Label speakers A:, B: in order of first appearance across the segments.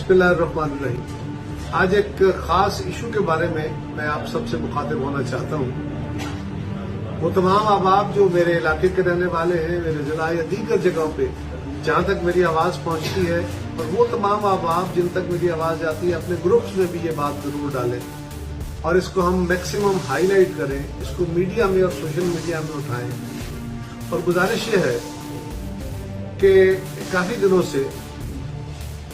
A: बिस्मिल्लाहिर्रहमानिर्रहीम। आज एक खास इशू के बारे में मैं आप सबसे मुखातिब होना चाहता हूँ। वो तमाम अहबाब जो मेरे इलाके के रहने वाले हैं, मेरे जिला या दीगर जगहों पे जहाँ तक मेरी आवाज़ पहुँचती है, और वो तमाम अहबाब जिन तक मेरी आवाज़ जाती है, अपने ग्रुप्स में भी ये बात जरूर डालें और इसको हम मैक्सिमम हाईलाइट करें, इसको मीडिया में और सोशल मीडिया में उठाएं। और गुजारिश ये है कि काफ़ी दिनों से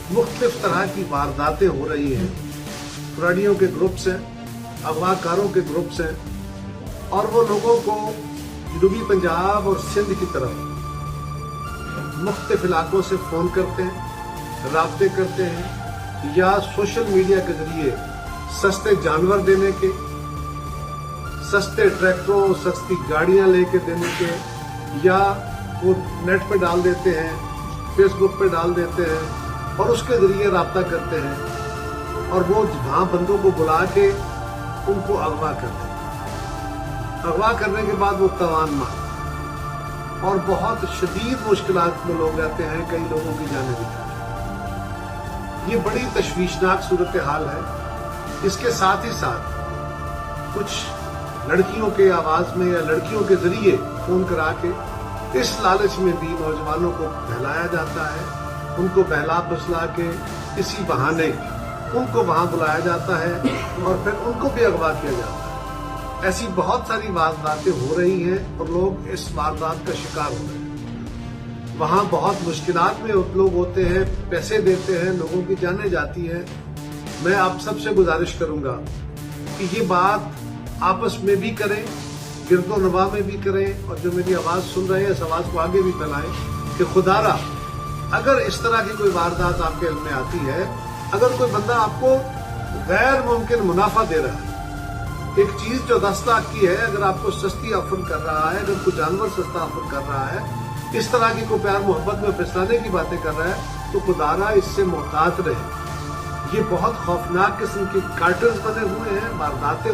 A: मुख्तलिफ तरह की वारदातें हो रही हैं। फराडियों के ग्रुप्स हैं, अगवाकारों के ग्रुप्स हैं, और वो लोगों को जनूबी पंजाब और सिंध की तरफ मुख्तलिफ इलाकों से फोन करते हैं, राब्ते करते हैं, या सोशल मीडिया के जरिए सस्ते जानवर देने के, सस्ते ट्रैक्टरों, सस्ती गाड़ियां लेके देने के, या वो नेट पे डाल देते हैं, फेसबुक पे डाल देते हैं और उसके जरिए राब्ता करते हैं, और वो वहां बंदों को बुला के उनको अगवा करते हैं। अगवा करने के बाद वो तवान मांगते हैं और बहुत शदीद मुश्किलात में लोग रहते हैं, कई लोगों की जानें भी जाती हैं। ये बड़ी तशवीशनाक सूरत हाल है। इसके साथ ही साथ कुछ लड़कियों के आवाज में या लड़कियों के जरिए फोन करा के इस लालच में भी नौजवानों को बहलाया जाता है, उनको बहला फुसला के इसी बहाने उनको वहां बुलाया जाता है और फिर उनको भी अगवा किया जाता है। ऐसी बहुत सारी वारदातें हो रही हैं और लोग इस वारदात का शिकार हो रहे हैं। वहां बहुत मुश्किलात में लोग होते हैं, पैसे देते हैं, लोगों की जानें जाती हैं। मैं आप सबसे गुजारिश करूंगा कि ये बात आपस में भी करें, गिरदो नवा में भी करें, और जो मेरी आवाज सुन रहे हैं इस आवाज को आगे भी फैलाएं कि खुदारा अगर इस तरह की कोई वारदात आपके इल्म में आती है, अगर कोई बंदा आपको गैर मुमकिन मुनाफा दे रहा है, एक चीज जो 10 लाख की है अगर आपको सस्ती ऑफर कर रहा है, अगर कोई जानवर सस्ता ऑफर कर रहा है, इस तरह की कोई प्यार मोहब्बत में फिसलाने की बातें कर रहा है, तो खुदारा इससे मोहतात रहे। ये बहुत खौफनाक किस्म के कार्टल्स बने हुए हैं, वारदातें